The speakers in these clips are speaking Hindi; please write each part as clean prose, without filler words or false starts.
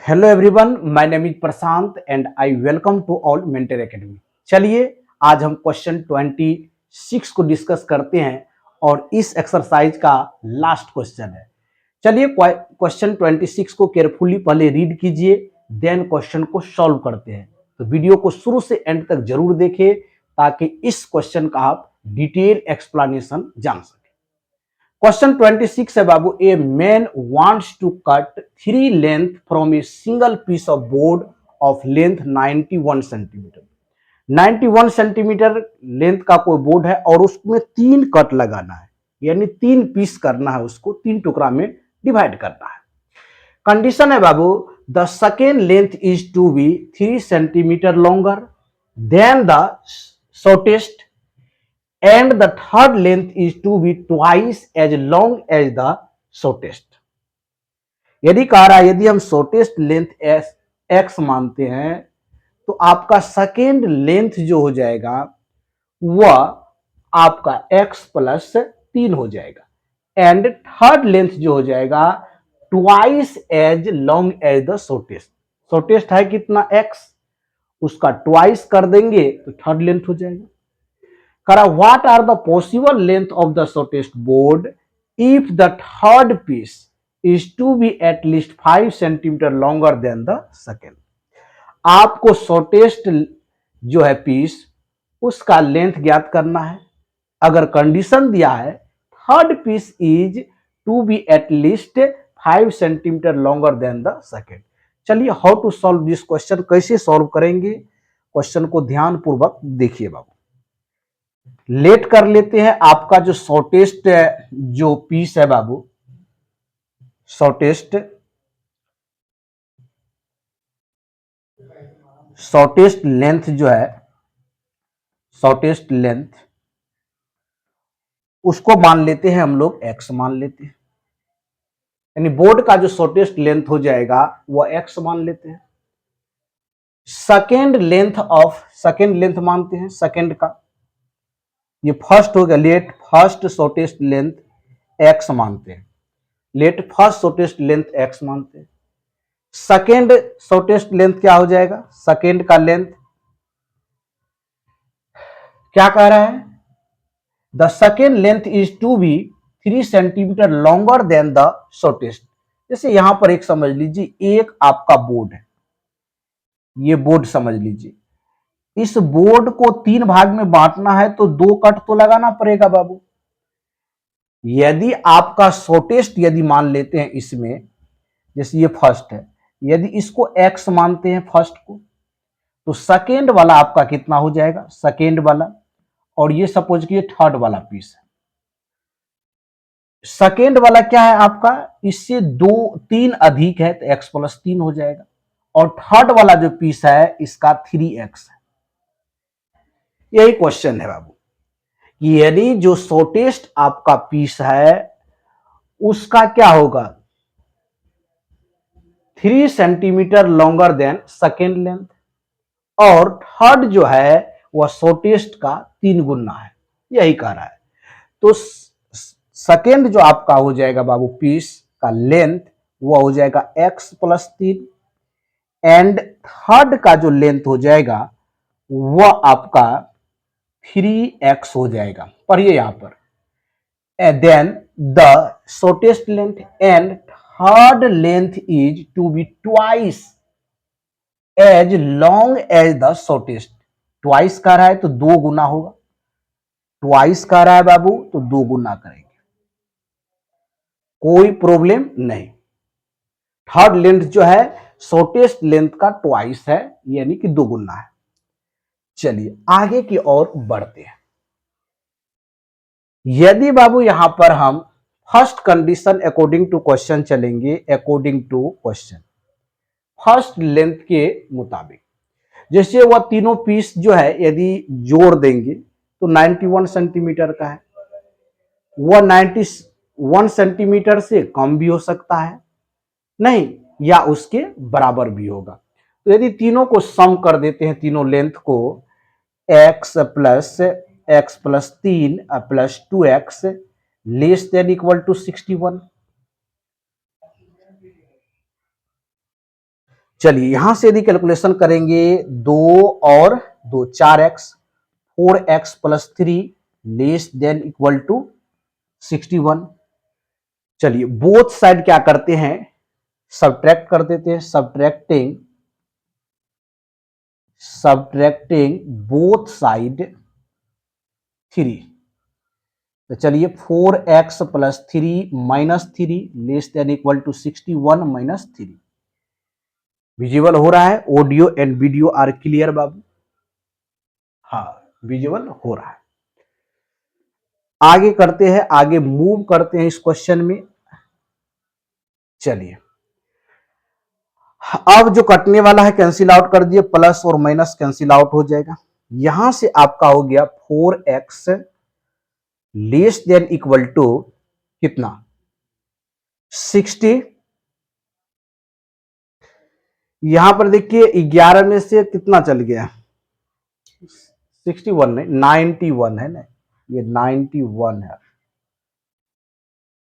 Hello everyone, my name is Prashant and I welcome to All Mentor Academy. चलिए आज हम क्वेश्चन 26 को डिस्कस करते हैं और इस एक्सरसाइज का लास्ट क्वेश्चन है। चलिए क्वेश्चन 26 को केयरफुली पहले रीड कीजिए, देन क्वेश्चन को सॉल्व करते हैं। तो वीडियो को शुरू से एंड तक जरूर देखें ताकि इस क्वेश्चन का आप डिटेल एक्सप्लेनेशन जान सकें। क्वेश्चन 26 है बाबू, a man wants to cut 3 length from a single piece of board of length 91 centimetre. 91 centimetre length का कोई बोर्ड है और उसमें 3 कट लगाना है, यानी 3 पीस करना है, उसको 3 टुकड़ा में डिवाइड करना है। कंडीशन है बाबू, the second length is to be 3 centimetre longer than the shortest and the third length is to be twice as long as the shortest। यदि कह रहा है यदि हम शॉर्टेस्ट लेंथ x मानते हैं तो आपका सेकेंड लेंथ जो हो जाएगा वह आपका x प्लस 3 हो जाएगा एंड थर्ड लेंथ जो हो जाएगा twice as long as the shortest. Shortest है कितना x, उसका ट्वाइस कर देंगे तो थर्ड लेंथ हो जाएगा। करा what are the possible length of the shortest board if the third piece is to be at least 5 centimeter longer than the second। आपको शॉर्टेस्ट जो है पीस उसका लेंथ ज्ञात करना है। अगर कंडीशन दिया है third piece is to be at least 5 centimetre longer than the second. चलिए how to solve this question, कैसे सॉल्व करेंगे क्वेश्चन को ध्यान पूर्वक देखिए बाबू। लेट कर लेते हैं आपका जो शॉर्टेस्ट जो पीस है बाबू, शॉर्टेस्ट लेंथ जो है, शॉर्टेस्ट लेंथ उसको मान लेते हैं हम लोग x मान लेते हैं, यानी बोर्ड का जो शॉर्टेस्ट लेंथ हो जाएगा वह x मान लेते हैं। सेकेंड लेंथ मानते हैं सेकेंड का, ये फर्स्ट हो गया, let first shortest length x मानते हैं, let first shortest length x मानते हैं। सेकेंड शॉर्टेस्ट लेंथ क्या हो जाएगा, सेकेंड का लेंथ क्या कह रहा है, the second length is to be 3 centimetre longer than the shortest. जैसे यहां पर एक समझ लीजिए, एक आपका बोर्ड है, ये बोर्ड समझ लीजिए, इस बोर्ड को 3 भाग में बांटना है तो 2 कट तो लगाना पड़ेगा बाबू। यदि आपका शॉर्टेस्ट यदि मान लेते हैं इसमें, जैसे ये फर्स्ट है, यदि इसको x मानते हैं फर्स्ट को, तो सेकेंड वाला आपका कितना हो जाएगा, सेकेंड वाला, और ये सपोज कि थर्ड वाला पीस है। सेकेंड वाला क्या है आपका, इससे 3 अधिक है तो x प्लस 3 हो जाएगा, और थर्ड वाला जो पीस है इसका 3x है। यही क्वेश्चन है बाबू, यदि जो शॉर्टेस्ट आपका पीस है उसका क्या होगा 3 centimetre longer then second length, और थर्ड जो है वह शॉर्टेस्ट का 3 गुना है, यही कह रहा है। तो सेकेंड जो आपका हो जाएगा बाबू पीस का लेंथ वह हो जाएगा x प्लस 3 एंड थर्ड का जो लेंथ हो जाएगा वह आपका 3x हो जाएगा। पढ़िए यहां पर, then the shortest length and third length is to be twice as long as the shortest. Twice कह रहा है तो 2 गुना होगा, ट्वाइस कह रहा है बाबू तो 2 गुना करेंगे, कोई प्रॉब्लम नहीं। थर्ड लेंथ जो है शॉर्टेस्ट लेंथ का ट्वाइस है, यानी कि 2 गुना है। चलिए आगे की ओर बढ़ते हैं। यदि बाबू यहां पर हम first condition according to question चलेंगे, according to question first length के मुताबिक, जैसे वह तीनों पीस जो है यदि जोड़ देंगे तो 91 सेंटीमीटर का है, वह 91 सेंटीमीटर से कम भी हो सकता है नहीं, या उसके बराबर भी होगा। तो यदि तीनों को सम कर देते हैं, तीनों लेंथ को, x plus 3 plus 2x less than equal to 61, चलिए यहां से यदि कैलकुलेशन करेंगे 2 और 2 4x, 4x plus 3 less than equal to 61। चलिए बोथ साइड क्या करते हैं, सब्ट्रैक्ट कर देते हैं। Subtracting both side 3। तो चलिए 4x plus 3 minus 3 less than equal to 61 minus 3। Visible हो रहा है? Audio and video are clear बाबू? हाँ विजिबल हो रहा है। आगे करते हैं, आगे मूव करते हैं इस क्वेश्चन में। चलिए अब जो कटने वाला है कैंसिल आउट कर दिए, प्लस और माइनस कैंसिल आउट हो जाएगा। यहां से आपका हो गया 4x less than equal to कितना 60। यहां पर देखिए 11 में से कितना चल गया 61 नहीं 91 है ना, ये 91 है,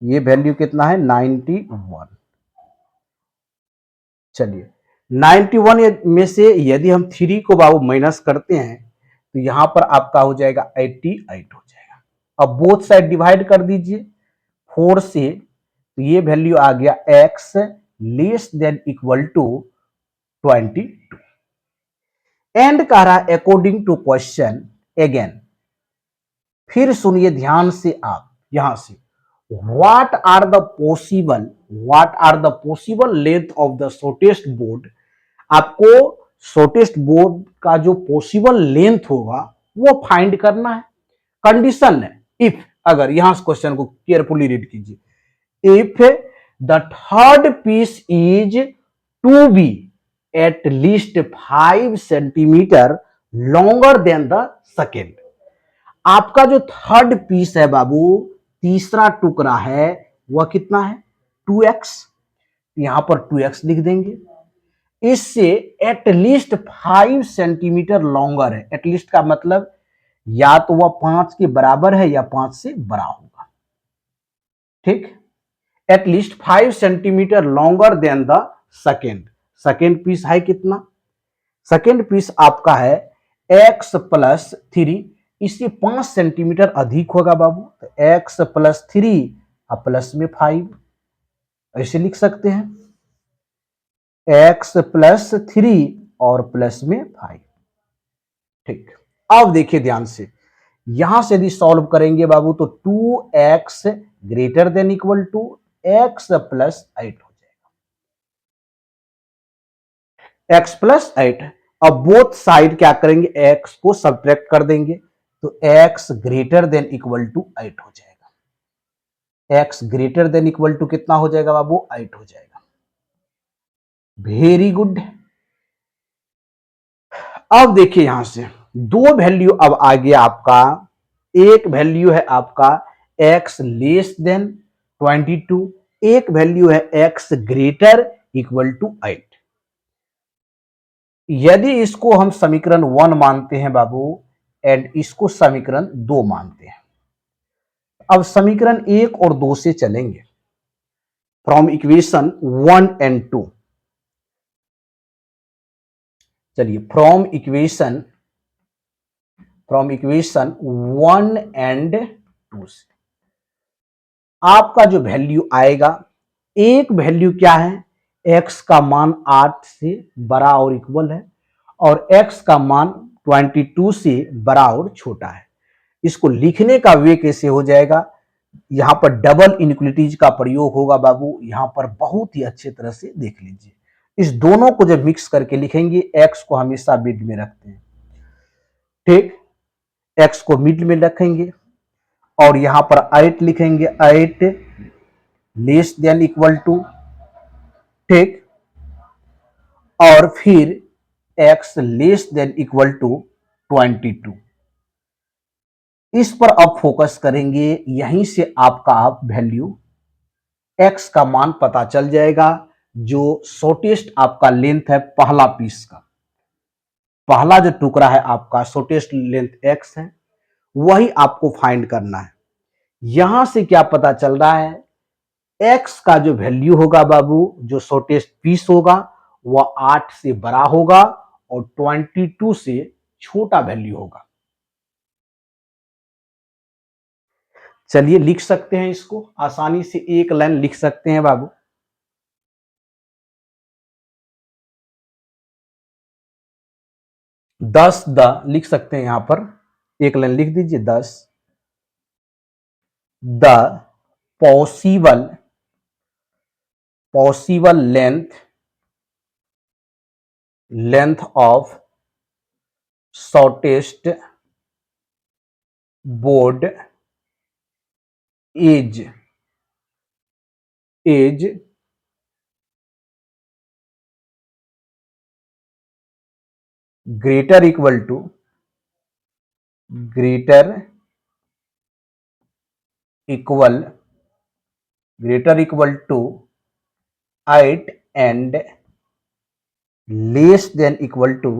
ये वैल्यू कितना है 91। चलिए 91 में से यदि हम 3 को बाबू माइनस करते हैं तो यहां पर आपका हो जाएगा 88 हो जाएगा। अब बोथ साइड डिवाइड कर दीजिए 4 से, तो ये वैल्यू आ गया x less than equal to 22। And कह रहा है अकॉर्डिंग टू क्वेश्चन अगेन, फिर सुनिए ध्यान से आप यहां से, what are the possible length of the shortest board. आपको शॉर्टेस्ट बोर्ड का जो पॉसिबल लेंथ होगा वो फाइंड करना है। कंडीशन है इफ, अगर यहां से क्वेश्चन को केयरफुली रीड कीजिए, if the third piece is to be at least 5 centimetre longer than the second. आपका जो थर्ड पीस है बाबू, तीसरा टुकड़ा है, वह कितना है 2x। यहां पर 2x लिख देंगे। इससे एटलीस्ट 5 सेंटीमीटर लॉन्गर है। एटलीस्ट का मतलब या तो वह 5 के बराबर है या 5 से बड़ा होगा। ठीक, at least 5 centimetre longer than the second. Second piece है कितना, सेकेंड पीस आपका है x प्लस 3, इससे 5 सेंटीमीटर अधिक होगा बाबू, तो x प्लस 3 और प्लस में 5, ऐसे लिख सकते हैं x प्लस 3 और प्लस में 5। ठीक, अब देखिए ध्यान से, यहां से यदि सॉल्व करेंगे बाबू तो 2x greater than equal to x plus 8 हो जाएगा, x प्लस 8। अब बोथ साइड क्या करेंगे, x को सब्ट्रैक्ट कर देंगे तो x greater than equal to 8 हो जाएगा। x greater than equal to कितना हो जाएगा बाबू 8 हो जाएगा। Very good. अब देखिए यहां से दो वैल्यू अब आ गया आपका, एक वैल्यू है आपका x लेस देन 22, एक वैल्यू है x ग्रेटर इक्वल टू 8। यदि इसको हम समीकरण 1 मानते हैं बाबू एंड इसको समीकरण 2 मानते हैं, अब समीकरण 1 और 2 से चलेंगे फ्रॉम इक्वेशन 1 एंड 2। चलिए फ्रॉम इक्वेशन 1 एंड 2 से आपका जो वैल्यू आएगा, एक वैल्यू क्या है, x का मान 8 से बड़ा और इक्वल है और x का मान 22 से बड़ा और छोटा है। इसको लिखने का वे कैसे हो जाएगा, यहां पर डबल इनइक्वलिटीज का प्रयोग होगा बाबू, यहां पर बहुत ही अच्छे तरह से देख लीजिए। इस दोनों को जब मिक्स करके लिखेंगे, x को हमेशा मिड में रखते हैं, ठीक, x को मिड में रखेंगे और यहां पर 8 लिखेंगे, 8 लेस देन इक्वल टू, ठीक, और फिर x less than equal to 22। इस पर अब फोकस करेंगे, यहीं से आपका आप वैल्यू x का मान पता चल जाएगा। जो शॉर्टेस्ट आपका लेंथ है पहला पीस का, पहला जो टुकड़ा है आपका शॉर्टेस्ट लेंथ x है, वही आपको फाइंड करना है। यहां से क्या पता चल रहा है, x का जो वैल्यू होगा बाबू, जो शॉर्टेस्ट पीस होगा वह 8 से बड़ा होगा और 22 से छोटा वैल्यू होगा। चलिए लिख सकते हैं, इसको आसानी से एक लाइन लिख सकते हैं बाबू। दस द लिख सकते हैं, यहां पर एक लाइन लिख दीजिए। 10 the possible length of shortest board is greater equal to greater equal to 8 and less than equal to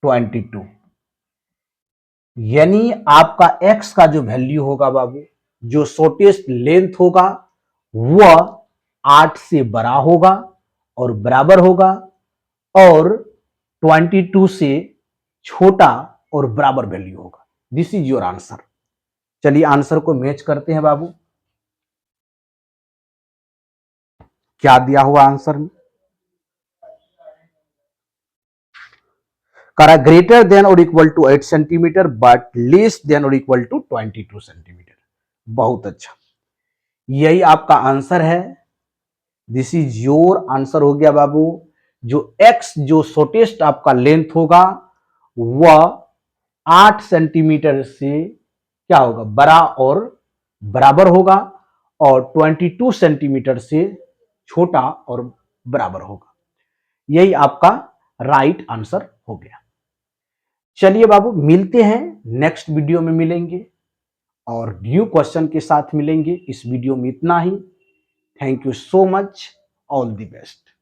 22। यानी आपका x का जो वैल्यू होगा बाबू, जो शॉर्टेस्ट लेंथ होगा, वह 8 से बड़ा होगा और बराबर होगा, और 22 से छोटा और बराबर वैल्यू होगा। This is your answer. चलिए आंसर को मैच करते हैं बाबू। क्या दिया हुआ आंसर में? करा ग्रेटर देन और equal to 8 centimetre but less than और इक्वल टू 22 सेंटीमीटर। बहुत अच्छा, यही आपका आंसर है। दिस इज योर आंसर हो गया बाबू। जो x जो शॉर्टेस्ट आपका लेंथ होगा, वह 8 सेंटीमीटर से क्या होगा, बड़ा और बराबर होगा, और 22 सेंटीमीटर से छोटा और बराबर होगा। यही आपका राइट आंसर हो गया। चलिए बाबू, मिलते हैं नेक्स्ट वीडियो में, मिलेंगे और न्यू क्वेश्चन के साथ मिलेंगे। इस वीडियो में इतना ही। Thank you so much, all the best.